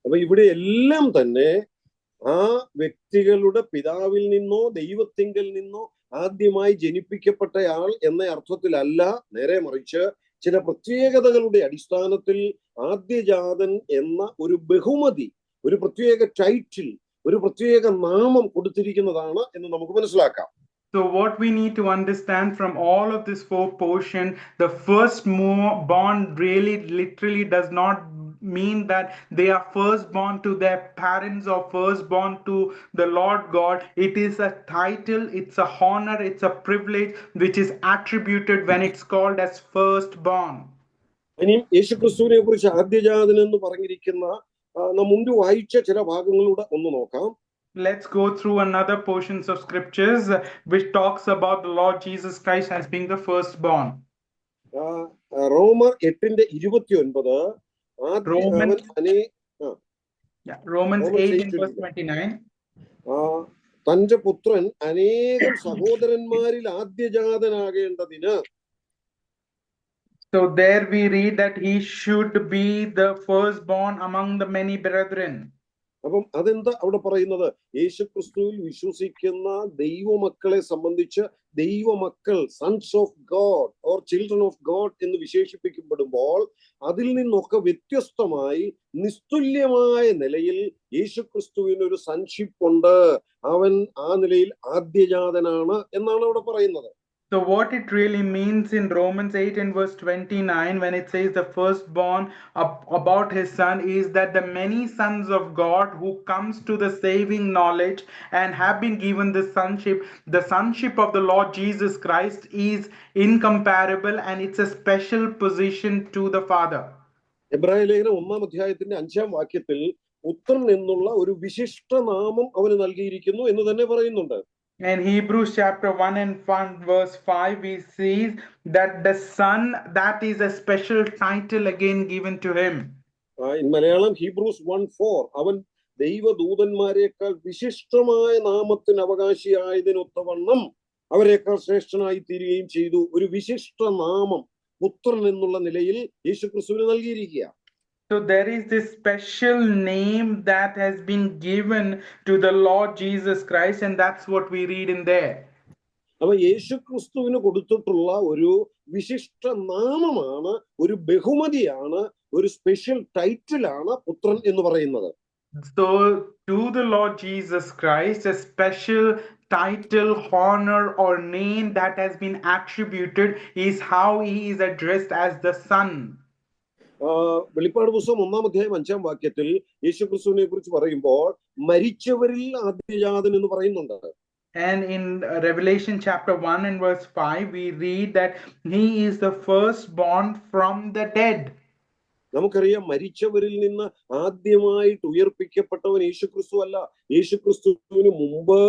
അപ്പൊ ഇവിടെ എല്ലാം തന്നെ ആ വ്യക്തികളുടെ പിതാവിൽ നിന്നോ ദൈവത്തിങ്കൽ നിന്നോ ആദ്യമായി ജനിപ്പിക്കപ്പെട്ടയാൾ എന്ന അർത്ഥത്തിലല്ല, നേരെ മറിച്ച് ചില പ്രത്യേകതകളുടെ അടിസ്ഥാനത്തിൽ ആദ്യജാതൻ എന്ന ഒരു ബഹുമതി, ഒരു പ്രത്യേക ടൈറ്റിൽ, ഒരു പ്രത്യേക നാമം കൊടുത്തിരിക്കുന്നതാണ് എന്ന് നമുക്ക് മനസ്സിലാക്കാം. So what we need to understand from all of this 4 portion, the firstborn really literally does not mean that they are firstborn to their parents or firstborn to the Lord God. It is a title, it's a honor, it's a privilege which is attributed when it's called as firstborn. ഇനിയും യേശുക്രിസ്തുവിനെ കുറിച്ച് ആദ്യജാതൻ എന്ന് പറഞ്ഞിരിക്കുന്ന നാം മുൻപ് വായിച്ച ചില ഭാഗങ്ങളിലൂടെ ഒന്ന് നോക്കാം. Let's go through another portions of scriptures which talks about the Lord Jesus Christ as being the firstborn. റോമർ 8:29 Romans 8:29. തന്റെ പുത്രൻ അനേകം സഹോദരന്മാരിൽ ആദ്യജാതനാകേണ്ടതിന്. So there we read that he should be the firstborn among the many brethren. അപ്പം അതെന്താ അവിടെ പറയുന്നത്? യേശുക്രിസ്തുവിൽ വിശ്വസിക്കുന്ന ദൈവമക്കളെ സംബന്ധിച്ച് ദൈവമക്കൾ, sons of God or children of God എന്ന് വിശേഷിപ്പിക്കപ്പെടുമ്പോൾ അതിൽ നിന്നൊക്കെ വ്യത്യസ്തമായി നിസ്തുല്യമായ നിലയിൽ യേശുക്രിസ്തുവിന് ഒരു സൺഷിപ്പ് ഉണ്ട്. അവൻ ആ നിലയിൽ ആദ്യജാതനാണ് എന്നാണ് അവിടെ പറയുന്നത്. So what it really means in Romans 8 and verse 29, when it says the firstborn about his son, is that the many sons of God who comes to the saving knowledge and have been given the sonship of the Lord Jesus Christ is incomparable, and it's a special position to the Father. എബ്രായ ലേഖനം 1-ാം അധ്യായത്തിന്റെ 5-ാം വാക്യത്തിൽ പുത്രൻ എന്നുള്ള ഒരു വിശിഷ്ട നാമം അവന് നൽകിയിരിക്കുന്നു എന്ന് തന്നെ പറയുന്നുണ്ട്. In Hebrews chapter 1 and 1 verse 5, we see that the son, that is a special title again given to him. In Malayalam, Hebrews 1:4, അവൻ ദൈവദൂതന്മാരെക്കാൾ വിശിഷ്ടമായ നാമത്തിന് അവകാശിയായതിനൊത്തവണ്ണം അവരെക്കാൾ ശ്രേഷ്ഠനായി തീരുകയും ചെയ്തു. ഒരു വിശിഷ്ട നാമം പുത്രൻ എന്നുള്ള നിലയിൽ യേശുക്രിസ്തുവിന് നൽകിയിരിക്കുക. So there is this special name that has been given to the Lord Jesus Christ, and that's what we read in there. അപ്പൊ യേശുക്രിസ്തുവിന് കൊടുത്തിട്ടുള്ള ഒരു വിശിഷ്ട നാമമാണ്, ഒരു ബഹുമതിയാണ്, ഒരു സ്പെഷ്യൽ ടൈറ്റിലാണ് പുത്രൻ എന്ന് പറയുന്നത്. So to the Lord Jesus Christ, a special title, honor or name that has been attributed is how he is addressed as the Son. വെളിപ്പാട് പുസ്തകം 1-ാം അധ്യായം 5-ാം വാക്യത്തിൽ യേശുക്രിസ്തുവിനെ കുറിച്ച് പറയുമ്പോൾ മരിച്ചവരിൽ ആദ്യജാതൻ എന്ന് പറയുന്നുണ്ട്. And in Revelation chapter 1 and verse 5, we read that he is the firstborn from the dead. നമുക്കറിയാം, മരിച്ചവരിൽ നിന്ന് ആദ്യമായിട്ട് ഉയർപ്പിക്കപ്പെട്ടവൻ യേശുക്രിസ്തു അല്ല. യേശുക്രിസ്തുവിന് മുമ്പ്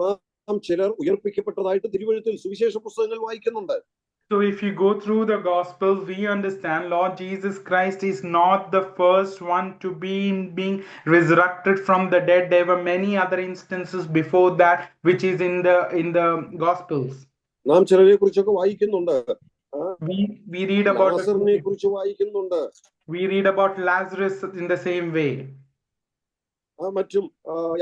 നാം ചിലർ ഉയർപ്പിക്കപ്പെട്ടതായിട്ട് തിരുവെഴുത്തിൽ സുവിശേഷ പുസ്തകങ്ങൾ വായിക്കുന്നുണ്ട്. So if you go through the Gospels, we understand Lord Jesus Christ is not the first one to be being resurrected from the dead. There were many other instances before that, which is in the Gospels. നാം ചിലരെ കുറിച്ചൊക്കെ വായിക്കുന്നുണ്ട്. We read about ലാസറിനെ കുറിച്ച് വായിക്കുന്നുണ്ട്. we read about Lazarus in the same way. മറ്റും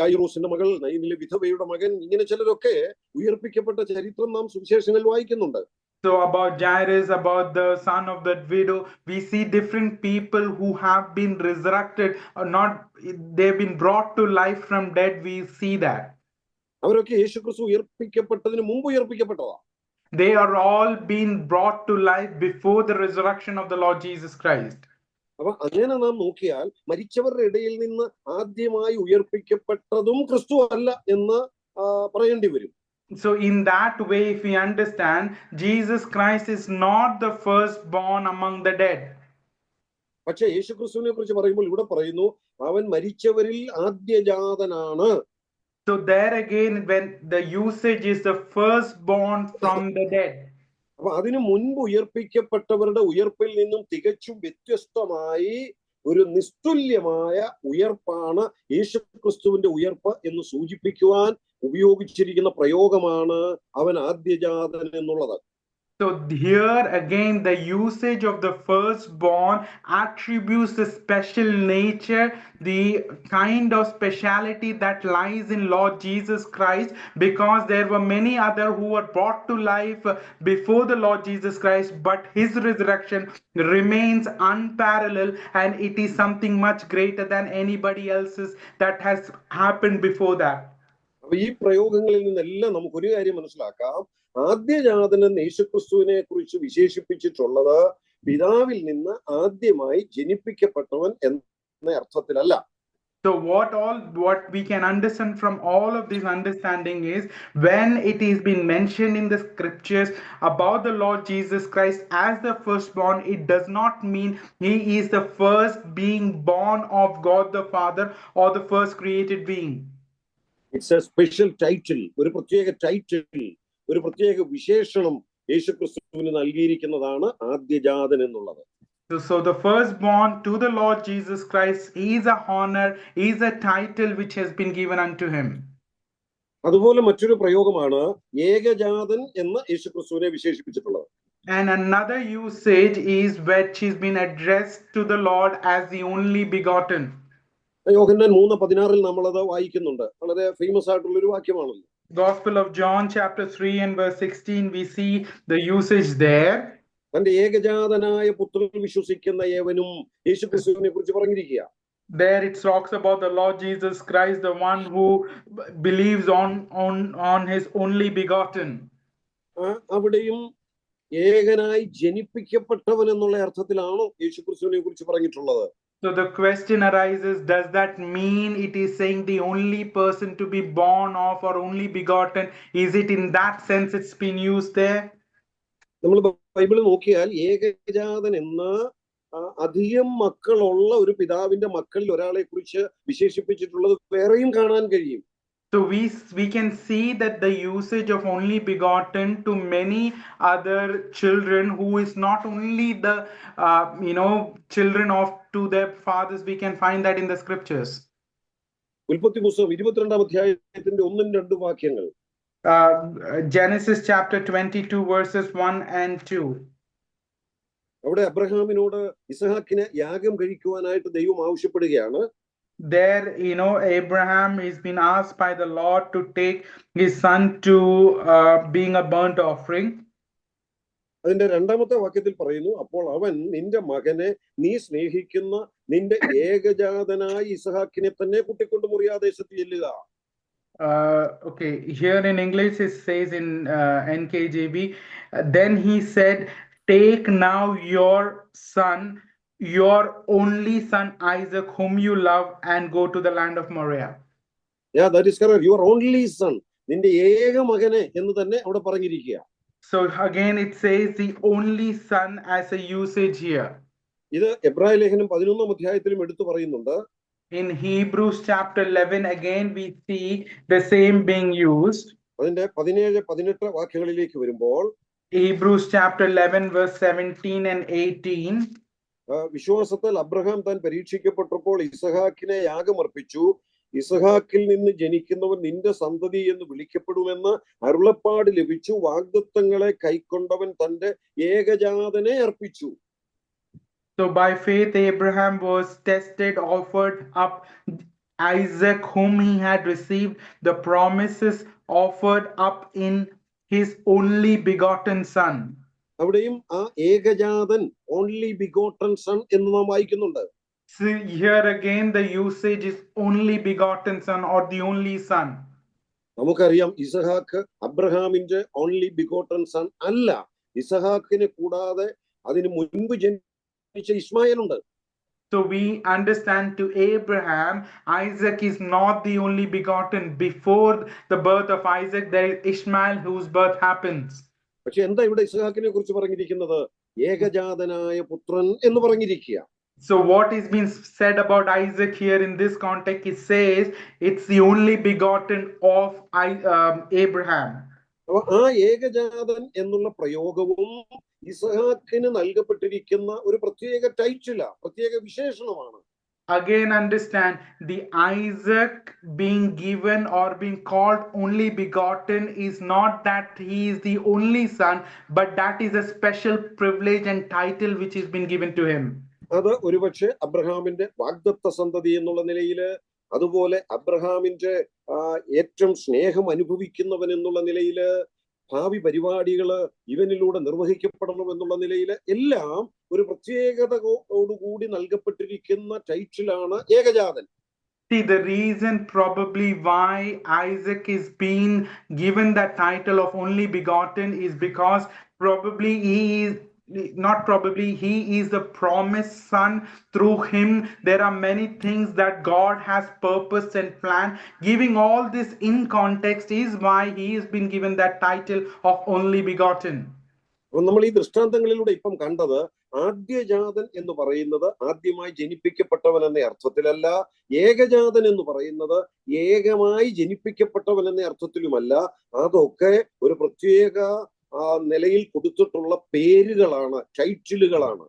യായിറോസിന്റെ മകൾ, നയനിലെ വിധവയുടെ മകൻ, ഇങ്ങനെ ചിലരൊക്കെ ഉയർപ്പിക്കപ്പെട്ട ചരിത്രം നാം സുവിശേഷങ്ങളിൽ വായിക്കുന്നുണ്ട്. So about Jairus, about the son of that widow, we see different people who have been resurrected or not, they've been brought to life from dead. We see that. അവരൊക്കെ യേശുക്രിസ്തു ഉയർപ്പിക്കപ്പെട്ടതിന് മുമ്പ് ഉയർപ്പിക്കപ്പെട്ടതാ. They are all being brought to life before the resurrection of the Lord Jesus Christ. അപ്പൊ അങ്ങനെ നാം നോക്കിയാൽ മരിച്ചവരുടെ ഇടയിൽ നിന്ന് ആദ്യമായി ഉയർപ്പിക്കപ്പെട്ടതും ക്രിസ്തു അല്ല എന്ന് പറയേണ്ടി വരും. So in that way, if we understand, Jesus Christ is not the firstborn among the dead. പക്ഷെ യേശുക്രിസ്തുവിനെ കുറിച്ച് പറയുമ്പോൾ ഇവിടെ പറയുന്നു അവൻ മരിച്ചവരിൽ ആദ്യജാതനാണ്. So there again, when the usage is the firstborn from the dead. അപ്പൊ അതിനു മുൻപ് ഉയർപ്പിക്കപ്പെട്ടവരുടെ ഉയർപ്പിൽ നിന്നും തികച്ചും വ്യത്യസ്തമായി ഒരു നിസ്തുല്യമായ ഉയർപ്പാണ് യേശുക്രിസ്തുവിന്റെ ഉയർപ്പ് എന്ന് സൂചിപ്പിക്കുവാൻ ഉപയോഗിച്ചിരിക്കുന്ന പ്രയോഗമാണ് അവൻ ആദ്യജാതൻ എന്നുള്ളത്. So here again, the usage of the firstborn attributes the special nature, the kind of speciality that lies in Lord Jesus Christ, because there were many other who were brought to life before the Lord Jesus Christ, but his resurrection remains unparalleled, and it is something much greater than anybody else's that has happened before that. അപ്പൊ ഈ പ്രയോഗങ്ങളിൽ നിന്നെല്ലാം നമുക്കൊരു കാര്യം മനസ്സിലാക്കാം. ആദ്യജാതനെന്ന് യേശുക്രിസ്തുവിനെ കുറിച്ച് വിശേഷിപ്പിച്ചിട്ടുള്ളത് പിതാവിൽ നിന്ന് ആദ്യമായി ജനിപ്പിക്കപ്പെട്ടവൻ എന്ന അർത്ഥത്തിലല്ല. So what we can understand from all of this understanding is, when it is been mentioned in the scriptures about the Lord Jesus Christ as the firstborn, it does not mean he is the first being born of God the Father or the first created being. It's a special title, ഒരു പ്രത്യേക title, ഒരു പ്രത്യേക വിശേഷണം യേശുക്രിസ്തുവിന് നൽകിയിരിക്കുന്നതാണ് ആദ്യജാതൻ എന്നുള്ളത്. So the firstborn to the Lord Jesus Christ is a honor, is a title which has been given unto him. അതുപോലെ മറ്റൊരു പ്രയോഗമാണ് ഏകജാതൻ എന്ന് യേശുക്രിസ്തുവിനെ വിശേഷിപ്പിച്ചിട്ടുള്ളത്. And another usage is which has been addressed to the Lord as the only begotten. യോഹന്നാൻ 3:16 നമ്മളത് വായിക്കുന്നുണ്ട്. വളരെ famous ആയിട്ടുള്ള ഒരു വാക്യമാണല്ലോ. Gospel of John chapter 3 and verse 16, we see the usage there. തന്റെ ഏകജാതനായ പുത്രനിൽ വിശ്വസിക്കുന്ന ഏവനും യേശുക്രിസ്തുവിനെ കുറിച്ച് പറഞ്ഞിരിക്കുക. There it talks about the Lord Jesus Christ, the one who believes on his only begotten. അവിടെയും ഏകനായി ജനിപ്പിക്കപ്പെട്ടവൻ എന്നുള്ള അർത്ഥത്തിലാണോ യേശുക്രിസ്തുവിനെ കുറിച്ച് പറഞ്ഞിട്ടുള്ളത്? So the question arises, does that mean it is saying the only person to be born of or only begotten? Is it in that sense it's been used there? നമ്മൾ ബൈബിളിൽ നോക്കിയാൽ ഏകജാതൻ എന്ന അധികം മക്കളുള്ള ഒരു പിതാവിന്റെ മക്കളിൽ ഒരാളെ കുറിച്ച് വിശേഷിപ്പിച്ചിട്ടുള്ളത് വേറെയും കാണാൻ കഴിയും. So we can see that the usage of only begotten to many other children who is not only the children of to their fathers, we can find that in the scriptures. ഉൽപ്പത്തി പുസ്തകം 22-ാം അധ്യായത്തിന്റെ 1-2 വാക്യങ്ങൾ. Genesis chapter 22 verses 1 and 2. അവിടെ അബ്രഹാമിനോട് ഇസഹാക്കിനെ യാഗം കഴിക്കുവാനായിട്ട് ദൈവം ആവശ്യപ്പെടുകയാണ്. There, Abraham is been asked by the Lord to take his son to being a burnt offering. അതിന്റെ 2-ാമത്തെ വാക്യത്തിൽ പറയുന്നു, അപ്പോൾ അവൻ നിന്റെ മകനെ നീ സ്നേഹിക്കുന്ന നിന്റെ ഏകജാതനായ ഇസഹാക്കിനെ തന്നെ കൂട്ടിക്കൊണ്ട് മുറിയാദേശത്ത് ചെല്ലുക. Okay, here in English it says in NKJV, then he said, take now your son, your only son Isaac, whom you love, and go to the land of Moriah. Yeah, that is correct. Your only son, നിന്റെ ഏക മകനെ എന്ന് തന്നെ അവിടെ പറഞ്ഞിരിക്കുക. So again it says the only son as a usage here. ഇത് എബ്രായ ലേഖനം 11-ാം അധ്യായത്തിലും എടുത്തു പറയുന്നുണ്ട്. In Hebrews chapter 11 again we see the same being used. അതിന്റെ 17-18 വാക്യങ്ങളിലേക്ക് വരുമ്പോൾ Hebrews chapter 11 verse 17 and 18. വിശ്വാസത്താൽ അബ്രഹാം താൻ പരീക്ഷിക്കപ്പെട്ടപ്പോൾ ഇസഹാക്കിനെ യാഗമർപ്പിച്ചു. ഇസഹാക്കിൽ നിന്ന് ജനിക്കുന്നവൻ നിന്റെ സന്തതി എന്ന് വിളിക്കപ്പെടുമെന്ന് അരുളപ്പാട് ലഭിച്ചു. വാഗ്ദത്തങ്ങളെ കൈക്കൊണ്ടവൻ തന്റെ ഏകജാതനെ അർപ്പിച്ചു. So by faith Abraham was tested, offered up Isaac whom he had received the promises, offered up in his only begotten son. അവിടെയും ആ ഏകജാതൻ, ഓൺലി ബിഗോട്ടൻ സൺ എന്ന് നാം വായിക്കുന്നുണ്ട്. So here again the usage is only begotten son or the only son. നമുക്കറിയാം ഇസഹാക്ക് അബ്രഹാമിന്റെ only begotten sun അല്ല. ഇസഹാക്കിനെ കൂടാതെ അതിന് മുൻപ് ജനിച്ച ഇസ്മായേൽ ഉണ്ട്. So we understand to Abraham, Isaac is not the only begotten. Before the birth of Isaac, there is Ishmael whose birth happens. പക്ഷെ എന്താ ഇവിടെ ഇസഹാക്കിനെ കുറിച്ച് പറഞ്ഞിരിക്കുന്നത്? ഏകജാതനായ പുത്രൻ എന്ന് പറഞ്ഞിരിക്കുക. So what is being said about Isaac here in this context? It says it's the only begotten of Abraham. ആ ഏകജാതൻ എന്നുള്ള പ്രയോഗവും ഇസഹാക്കിന് നൽകപ്പെട്ടിരിക്കുന്ന ഒരു പ്രത്യേക ടൈറ്റിലാ, പ്രത്യേക വിശേഷണമാണ്. Again understand, the Isaac being given or being called only begotten is not that he is the only son, but that is a special privilege and title which has been given to him. അത് ഒരുപക്ഷെ അബ്രഹാമിന്റെ വാഗ്ദത്ത സന്തതി എന്നുള്ള നിലയില്, അതുപോലെ അബ്രഹാമിന്റെ ഏറ്റവും സ്നേഹം അനുഭവിക്കുന്നവൻ എന്നുള്ള നിലയില്, ഭാവി പരിപാടികള് ഇവനിലൂടെ നിർവഹിക്കപ്പെടണം എന്നുള്ള നിലയില് എല്ലാം ഒരു പ്രത്യേകതയോടുകൂടി നൽകപ്പെട്ടിരിക്കുന്ന ടൈറ്റിലാണ് ഏകജാതൻ. See, the reason probably why Isaac is being given that title of only begotten is because probably he is the promised son. Through him there are many things that God has purposed and planned. Giving all this in context is why he has been given that title of only begotten. നമ്മൾ ഈ ദൃഷ്ടാന്തങ്ങളിലൂടെ ഇപ്പം കണ്ടത് ആദ്യജാതൻ എന്ന് പറയുന്നത് ആദ്യമായി ജനിപ്പിക്കപ്പെട്ടവൻ എന്ന അർത്ഥത്തിലല്ല, ഏകജാതൻ എന്ന് പറയുന്നത് ഏകമായി ജനിപ്പിക്കപ്പെട്ടവൻ എന്ന അർത്ഥത്തിലുമല്ല. അതൊക്കെ ഒരു പ്രത്യേക നിലയിൽ കൊടുത്തിട്ടുള്ള പേരുകളാണ്, ടൈറ്റിലുകളാണ്.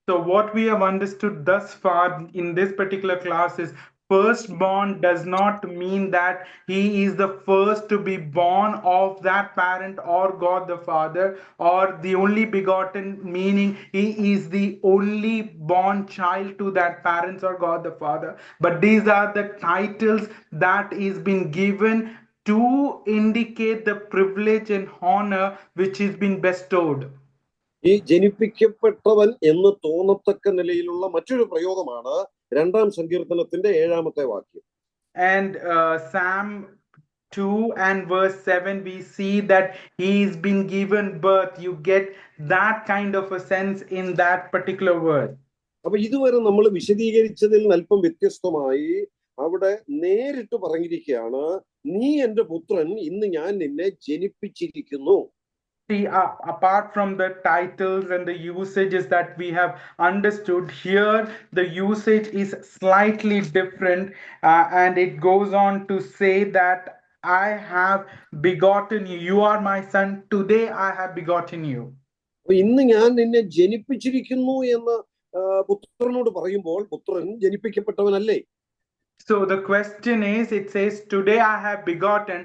So what we have understood thus far in this particular class is firstborn does not mean that he is the first to be born of that parent or God the Father, or the only begotten meaning he is the only born child to that parents or God the Father. But these are the titles that is being given to indicate the privilege and honor which is being bestowed. ഈ ജനിപ്പിക്കപ്പെട്ടവൻ എന്ന് തോന്നത്തക്ക നിലയിലുള്ള മറ്റൊരു പ്രയോഗമാണ് 2-ാം സങ്കീർത്തനത്തിന്റെ 7-ാമത്തെ വാക്യം. And Psalm 2 and verse 7 we see that he's been given birth. You get that kind of a sense in that particular word. അപ്പൊ ഇതുവരെ നമ്മൾ വിശദീകരിച്ചതിൽ അല്പം വ്യത്യസ്തമായി അവിടെ നേരിട്ട് പറഞ്ഞിരിക്കുകയാണ്, നീ എന്റെ പുത്രൻ, ഇന്ന് ഞാൻ നിന്നെ ജനിപ്പിച്ചിരിക്കുന്നു. See, apart from the titles and the usages that we have understood, here the usage is slightly different, and it goes on to say that I have begotten you. You are my son. Today I have begotten you. ഇന്ന് ഞാൻ നിന്നെ ജനിപ്പിച്ചിരിക്കുന്നു എന്ന് പുത്രനോട് പറയുമ്പോൾ പുത്രൻ ജനിപ്പിക്കപ്പെട്ടവനല്ലേ? So the question is, it says, today I have begotten.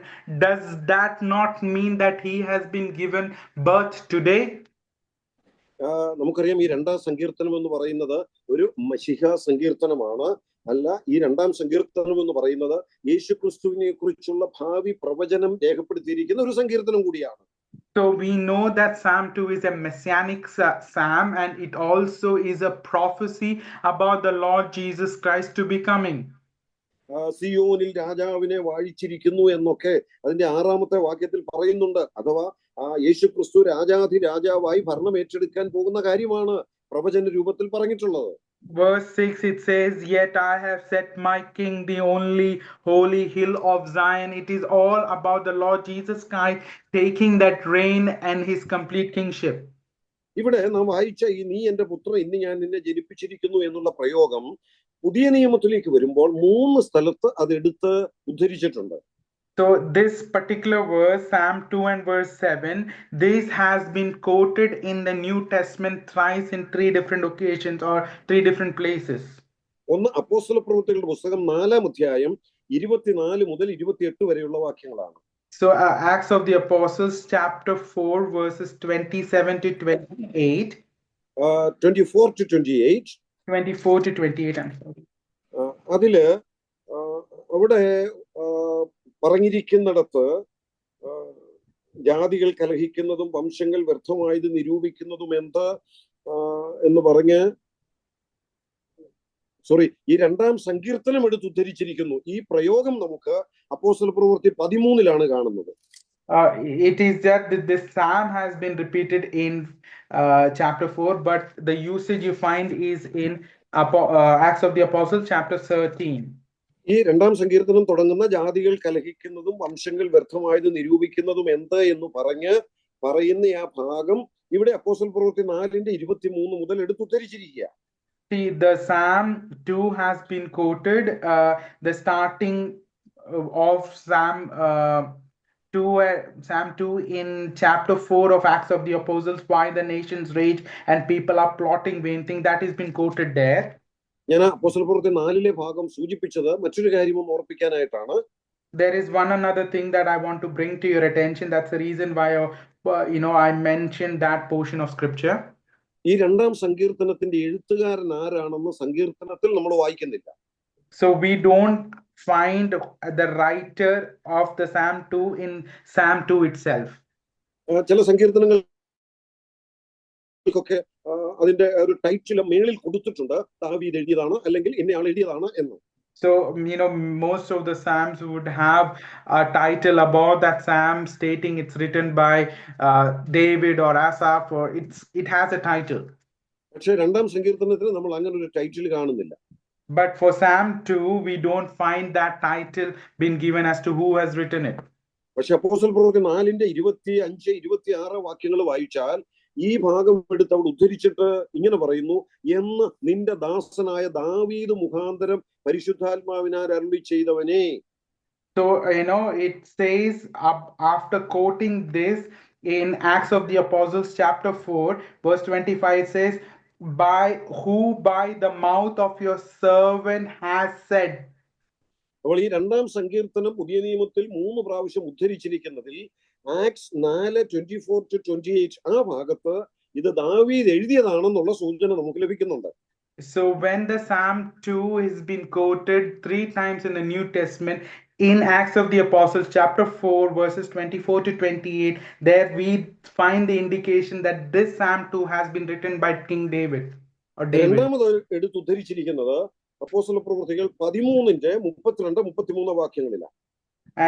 Does that not mean that he has been given birth today? നമുക്കറിയാം ഈ 2-ാം സങ്കീർത്തനം എന്ന് പറയുന്നത് ഒരു മശിഹ സങ്കീർത്തനമാണ്. അല്ല, ഈ 2-ാം സങ്കീർത്തനം എന്ന് പറയുന്നത് യേശുക്രിസ്തുവിനെ കുറിച്ചുള്ള ഭാവി പ്രവചനം രേഖപ്പെടുത്തിയിരിക്കുന്ന ഒരു സങ്കീർത്തനം കൂടിയാണ്. So we know that Psalm 2 is a messianic psalm, and it also is a prophecy about the Lord Jesus Christ to be coming. സിയോനിൽ രാജാവിനെ വാഴിച്ചിരിക്കുന്നു എന്നൊക്കെ അതിന്റെ 6-ാമത്തെ വാക്യത്തിൽ പറയുന്നുണ്ട്. അഥവാ യേശുക്രിസ്തു രാജാധി രാജാവായി ഭരണം ഏറ്റെടുക്കാൻ പോകുന്ന കാര്യമാണ് പ്രവചന രൂപത്തിൽ പറഞ്ഞിട്ടുള്ളത്. Verse 6 it says, yet I have set my king the only holy hill of Zion. It is all about the Lord Jesus Christ taking that reign and his complete kingship. ഇവിടെ നാം വായിച്ച ഈ നീ എന്റെ പുത്രൻ, ഇന്ന് ഞാൻ നിന്നെ ജനിപ്പിച്ചിരിക്കുന്നു എന്നുള്ള പ്രയോഗം പുതിയ നിയമത്തിലേക്ക് വരുമ്പോൾ 3 സ്ഥലത്ത് അത് എടുത്ത് ഉദ്ധരിച്ചിട്ടുണ്ട്. So this particular verse, Psalm 2 and verse 7, this has been quoted in the New Testament thrice in 3 different occasions or 3 different places. ഒന്ന് അപ്പോസ്തല പ്രവൃത്തികളുടെ പുസ്തകം 4-ാം അധ്യായം 24 മുതൽ 28 വരെയുള്ള വാക്യങ്ങളാണ്. So Acts of the Apostles chapter 4 verses 27 to 28. 24 to 28. 24 to 28, I'm sorry. അതില് അവിടെ പറഞ്ഞിരിക്കുന്നിടത്ത് ജാതികൾ കലഹിക്കുന്നതും വംശങ്ങൾ വ്യർത്ഥമായത് നിരൂപിക്കുന്നതും എന്ന് പറഞ്ഞ് ഈ 2-ാം സങ്കീർത്തനം എടുത്ത് ഉദ്ധരിച്ചിരിക്കുന്നു. ഈ പ്രയോഗം നമുക്ക് അപ്പോസ്തലപ്രവൃത്തി 13 കാണുന്നത്. It is that this psalm has been repeated in chapter 4, but the usage you find is in Acts of the Apostles chapter 13. ഈ 2-ാം സങ്കീർത്തനം തുടങ്ങുന്ന ജാതികൾ കലഹിക്കുന്നതും വംശങ്ങൾ വ്യർത്ഥമായത് നിരൂപിക്കുന്നതും എന്ന് പറയുന്ന ആ ഭാഗം ഇവിടെ അപ്പോസ്തലപ്രവൃത്തി 4:23 മുതൽ എടുത്തുദ്ധരിച്ചിരിക്കുക. See, the Psalm 2 has been quoted. The starting of Psalm 2 in chapter 4 of Acts of the Apostles, why the nations rage and people are plotting vain things, that has been quoted there. ഞാൻ അപ്പോസ്തലപ്രവൃത്തി 4 ഭാഗം സൂചിപ്പിച്ചത് മറ്റൊരു കാര്യം ഓർപ്പിക്കാനായിട്ടാണ്. There is one another thing that I want to bring to your attention. That's the reason why I mentioned that portion of scripture. ഈ 2-ാം സങ്കീർത്തനത്തിന്റെ എഴുത്തുകാരൻ ആരാണെന്ന് സങ്കീർത്തനത്തിൽ നമ്മൾ വായിക്കുന്നില്ല. So we don't find the writer of the Psalm 2 in Psalm 2 itself. ചില സങ്കീർത്തനങ്ങൾക്കൊക്കെ അതിന്റെ ഒരു ടൈറ്റിൽ മേളിൽ കൊടുത്തിട്ടുണ്ട്, ദാവീദ് എഴുതിയതാണ് അല്ലെങ്കിൽ ഇന്നയാൾ എഴുതിയതാണ് എന്ന്. So most of the psalms would have a title about that psalm stating it's written by David or Asaph, or it has a title. പക്ഷേ 2-ാം സങ്കീർത്തനത്തിൽ നമ്മൾ അങ്ങനെ ഒരു ടൈറ്റിൽ കാണുന്നില്ല. But for Psalm 2 we don't find that title being given as to who has written it. പക്ഷെ അപ്പോസ്തലപ്രവൃത്തി 4:25-26 വാക്യങ്ങൾ വായിച്ചാൽ ഈ ഭാഗം എടുത്ത് അവിടെ ഉദ്ധരിച്ചിട്ട് ഇങ്ങനെ പറയുന്നു, എന്ന് നിന്റെ ദാസനായ ദാവീദ് മുഖാന്തരം പരിശുദ്ധാത്മാവിനാൽ അരുളി ചെയ്തവനേ. So it says after quoting this in Acts of the Apostles chapter 4 verse 25, it says, by the mouth of your servant has said. അപ്പോൾ ഈ 2-ാം സങ്കീർത്തനം പുതിയ നിയമത്തിൽ 3 പ്രാവശ്യം ഉദ്ധരിച്ചിരിക്കുന്നതിൽ ആക്ട്സ് 4:24-28 ആ ഭാഗത്ത് ഇത് ദാവീദ് എഴുതിയതാണെന്നുള്ള സൂചന നമുക്ക് ലഭിക്കുന്നുണ്ട്. So when the Psalm 2 has been quoted 3 times in the New Testament in Acts of the Apostles chapter 4 verses 24-28, there we find the indication that this Psalm 2 has been written by King David or David. രണ്ടാമത് എടുത്ത് ഉദ്ധരിച്ചിരിക്കുന്നത് അപ്പോസ്തലപ്രവൃത്തികൾ 13:32-33 വാക്യങ്ങളിലാണ്.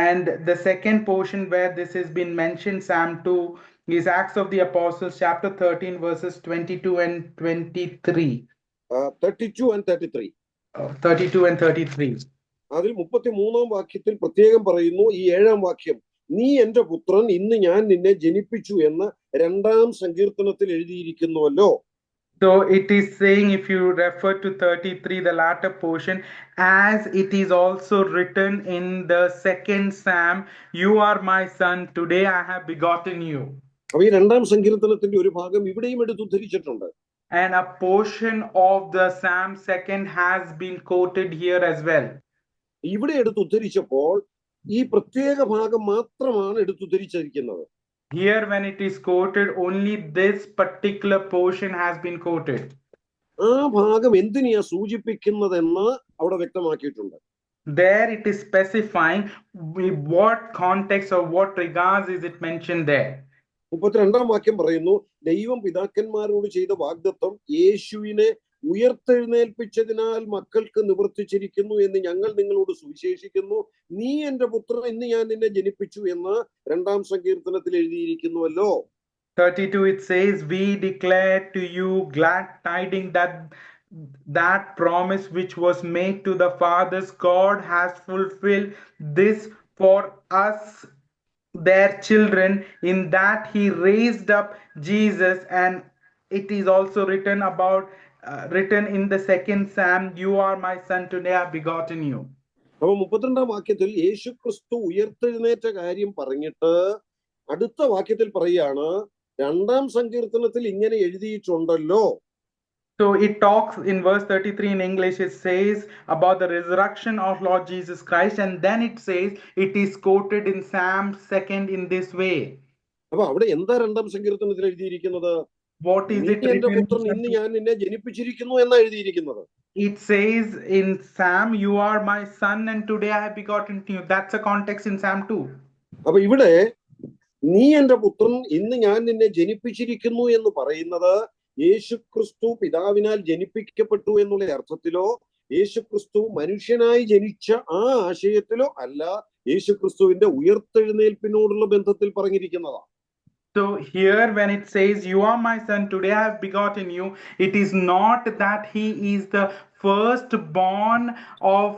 And the second portion where this has been mentioned, Psalm 2, is Acts of the Apostles chapter 13 verses 22 and 23. 32 and 33. 32 and 33. അതിൽ 33-ാം വാക്യത്തിൽ പ്രത്യേകം പറയുന്നു, ഈ 7-ാം വാക്യം, നീ എന്റെ പുത്രൻ, ഇന്ന് ഞാൻ നിന്നെ ജനിപ്പിച്ചു എന്ന് 2-ാം സങ്കീർത്തനത്തിൽ എഴുതിയിരിക്കുന്നുവല്ലോ. So it is saying, if you refer to 33, the latter portion, as it is also written in the 2nd Psalm, you are my son, today I have begotten you. അപ്പോൾ ഈ 2-ാം സങ്കീർത്തനത്തിന്റെ ഒരു ഭാഗം ഇവിടെയും എടുത്ത് ഉദ്ധരിച്ചിട്ടുണ്ട്. And a portion of the Psalm 2nd has been quoted here as well. ഇവിടെ എടുത്ത് ഉദ്ധരിച്ചപ്പോൾ ഈ പ്രത്യേക ഭാഗം മാത്രമാണ് എടുത്ത് ഉദ്ധരിച്ചിരിക്കുന്നത്. Here when it is quoted, only this particular portion has been quoted. ആ ഭാഗം എന്തിനെയാ സൂചിപ്പിക്കുന്നതെന്ന് അവിടെ വ്യക്തമാക്കിയിട്ടുണ്ട്. There it is specifying what context or what regards is it mentioned there. 32-ാം വാക്യം പറയുന്നു, ദൈവം പിതാക്കന്മാരോട് ചെയ്ത വാഗ്ദത്തം യേശുവിനെ ഉയർത്തെഴുന്നേൽപ്പിച്ചതിനാൽ മക്കൾക്ക് നിവർത്തിച്ചിരിക്കുന്നു എന്ന് ഞങ്ങൾ നിങ്ങളോട് സുവിശേഷിക്കുന്നു. നീ എന്റെ പുത്രൻ, ഇന്ന് ഞാൻ നിന്നെ ജനിപ്പിച്ചു എന്ന് 2-ാം സങ്കീർത്തനത്തിൽ എഴുതിയിരിക്കുന്നുവല്ലോ. 32 it says, we declare to you glad tidings that promise which was made to the fathers, God has fulfilled this for us their children, in that he raised up Jesus. And it is also written in the 2nd Psalm, you are my son, today I have begotten you. അപ്പൊ 32-ാം വാക്യത്തിൽ യേശു ക്രിസ്തു ഉയർത്തെഴുന്നേറ്റ കാര്യം പറഞ്ഞിട്ട് അടുത്ത വാക്യത്തിൽ പറയാണ്, 2-ാം സങ്കീർത്തനത്തിൽ ഇങ്ങനെ എഴുതിയിട്ടുണ്ടല്ലോ. So it talks in verse 33 in English, it says about the resurrection of Lord Jesus Christ, and then it says it is quoted in Psalm 2 in this way. അപ്പൊ അവിടെ എന്താ 2-ാം സങ്കീർത്തനത്തിൽ എഴുതിയിരിക്കുന്നത്? What is നീ it എന്റെ written? പുത്രൻ, ഇന്ന് ഞാൻ നിന്നെ ജനിപ്പിച്ചിരിക്കുന്നു എന്നാ എഴുതിയിരിക്കുന്നത്. It says in Psalm, you are my son and today I have begotten you. That's a context in Psalm 2. അപ്പൊ ഇവിടെ നീ എന്റെ പുത്രൻ, ഇന്ന് ഞാൻ നിന്നെ ജനിപ്പിച്ചിരിക്കുന്നു എന്ന് പറയുന്നത് യേശുക്രിസ്തു പിതാവിനാൽ ജനിപ്പിക്കപ്പെട്ടു എന്നുള്ള അർത്ഥത്തിലോ യേശുക്രിസ്തു മനുഷ്യനായി ജനിച്ച ആ ആശയത്തിലോ അല്ല, യേശുക്രിസ്തുവിന്റെ ഉയർത്തെഴുന്നേൽപ്പിനോടുള്ള ബന്ധത്തിൽ പറഞ്ഞിരിക്കുന്നതാണ്. So here when it says you are my son, today I have begotten you, it is not that he is the firstborn of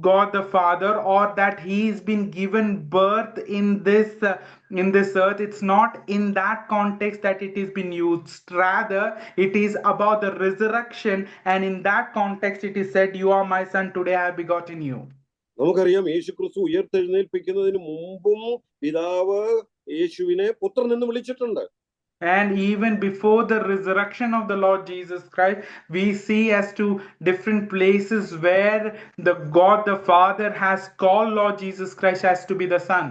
God the Father, or that he's been given birth in this earth. It's not in that context that it is been used. Rather, it is about the resurrection, and in that context it is said, you are my son, today I have begotten you. നമുക്കറിയാം, യേശുക്രിസ്തു ഉയർത്തെഴുന്നേൽപ്പിക്കുന്നതിന് മുമ്പും പിതാവ് യേശുവിനെ പുത്രൻ എന്ന് വിളിച്ചിട്ടുണ്ട്. And even before the resurrection of the Lord Jesus Christ, we see as to different places where the God the Father has called Lord Jesus Christ as to be the Son.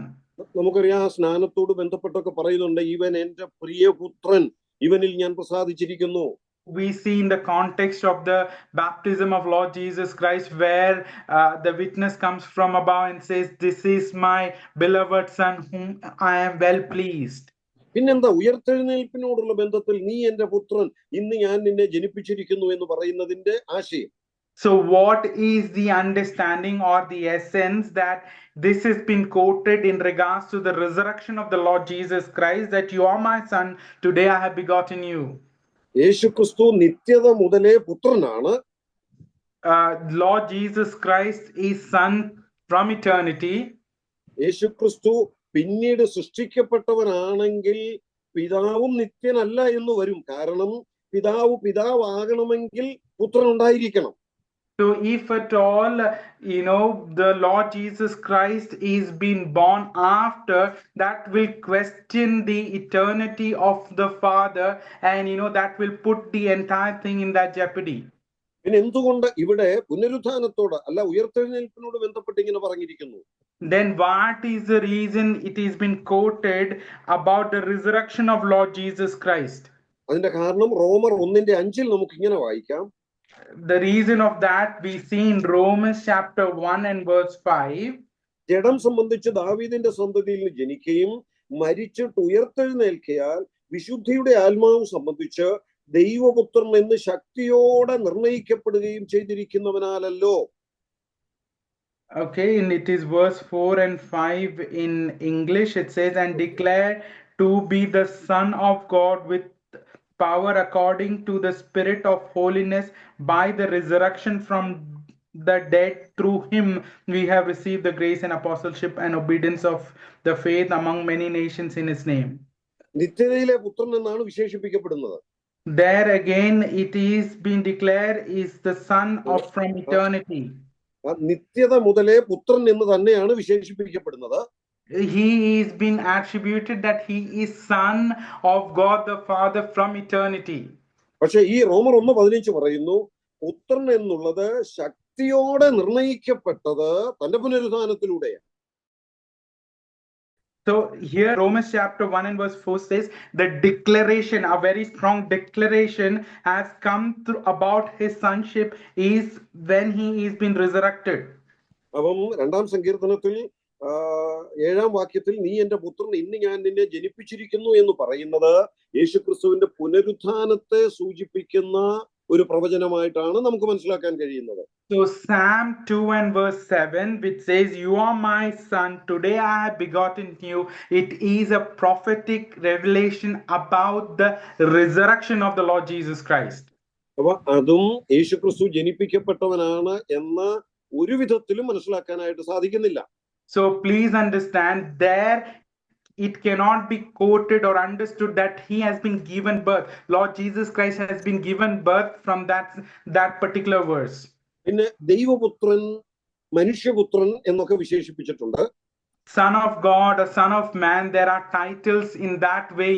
നമുക്കറിയാം, സ്നാനത്തോട് ബന്ധപ്പെട്ടൊക്കെ പറയുന്നുണ്ട്, ഇവൻ എന്റെ പ്രിയപുത്രൻ, ഇവനിൽ ഞാൻ പ്രസാദിച്ചിരിക്കുന്നു. We see in the context of the baptism of Lord Jesus Christ where the witness comes from above and says, this is my beloved son whom I am well pleased. പിന്നെന്താ ഉയർത്തെഴുന്നേൽപ്പിനോടുള്ള ബന്ധത്തിൽ നീ എന്റെ പുത്രൻ, ഇന്ന് ഞാൻ നിന്നെ ജനിപ്പിച്ചിരിക്കുന്നു എന്ന് പറയുന്നതിന്റെ ആശയം? So what is the understanding or the essence that this has been quoted in regards to the resurrection of the Lord Jesus Christ, that you are my son, today I have begotten you? യേശുക്രിസ്തു നിത്യത മുതലേ പുത്രനാണ്. Lord Jesus Christ is son from eternity. യേശുക്രിസ്തു പിന്നീട് സൃഷ്ടിക്കപ്പെട്ടവനാണെങ്കിൽ പിതാവും നിത്യനല്ല എന്ന് വരും. കാരണം പിതാവാകണമെങ്കിൽ പുത്രൻ ഉണ്ടായിരിക്കണം. So if at all, the Lord Jesus Christ is being born after, that will question the eternity of the Father, and that will put the entire thing in that jeopardy. പിന്നെ എന്തുകൊണ്ട് ഇവിടെ പുനരുത്ഥാനത്തോട് അല്ല ഉയർത്തെഴുന്നേൽപ്പിനോട് ബന്ധപ്പെട്ട് ഇങ്ങനെ പറഞ്ഞിരിക്കുന്നു? Then what is the reason it is been quoted about the resurrection of Lord Jesus Christ? അതിന്റെ കാരണം റോമർ 1:5 നമുക്ക് ഇങ്ങനെ വായിക്കാം. The reason of that we see in Romans chapter 1 and verse 5. ജഡം സംബന്ധിച്ച് ദാവീദിന്റെ സന്തതിയിൽ നിന്ന് ജനിക്കുകയും മരിച്ചിട്ട് ഉയർത്തെഴുന്നേൽക്കയാൽ വിശുദ്ധിയുടെ ആത്മാവ് സംബന്ധിച്ച് ദൈവപുത്രൻ എന്ന് ശക്തിയോടെ നിർണയിക്കപ്പെടുകയും ചെയ്തിരിക്കുന്നവനാലല്ലോ. Okay, and it is verse 4 and 5 in English. It says, and declare to be the Son of God with power according to the Spirit of holiness, by the resurrection from the dead. Through him we have received the grace and apostleship and obedience of the faith among many nations in his name. നിത്യതയിലെ പുത്രൻ എന്നാണ് വിശേഷിപ്പിക്കപ്പെടുന്നത്. There again it is being declared is the son of from eternity. നിത്യത മുതലേ പുത്രൻ എന്ന് തന്നെയാണ് വിശേഷിപ്പിക്കപ്പെടുന്നത്. He is being attributed that he is son of God the Father from eternity. പക്ഷെ ഈ റോമർ 1:15 പറയുന്നു, പുത്രൻ എന്നുള്ളത് ശക്തിയോടെ നിർണയിക്കപ്പെട്ടത് തന്റെ പുനരുത്ഥാനത്തിലൂടെയാണ്. So here Romans chapter 1 and verse 4 says the declaration, a very strong declaration has come through about his sonship is when he is been resurrected. അപ്പം 2-ാം സങ്കീർത്തനത്തിൽ 7-ാം വാക്യത്തിൽ നീ എന്റെ പുത്രൻ, ഇന്ന് ഞാൻ നിന്നെ ജനിപ്പിച്ചിരിക്കുന്നു എന്ന് പറയുന്നത് യേശുക്രിസ്തുവിന്റെ പുനരുത്ഥാനത്തെ സൂചിപ്പിക്കുന്ന ഒരു പ്രവചനമായിട്ടാണ് നമുക്ക് മനസ്സിലാക്കാൻ കഴിയുന്നത്. So Psalm 2 and verse 7 which says you are my son, today I have begotten you, it is a prophetic revelation about the resurrection of the Lord Jesus Christ. അപ്പൊ അതും യേശുക്രിസ്തു ജനിപ്പിക്കപ്പെട്ടവനാണ് എന്ന് ഒരു വിധത്തിലും മനസ്സിലാക്കാനായിട്ട് സാധിക്കുന്നില്ല. So please understand, there it cannot be quoted or understood that he has been given birth. Lord Jesus Christ has been given birth from that particular verse. പിന്നെ ദൈവപുത്രൻ, മനുഷ്യപുത്രൻ എന്നൊക്കെ വിശേഷിപ്പിച്ചിട്ടുണ്ട്. Son of God, a son of man, there are titles in that way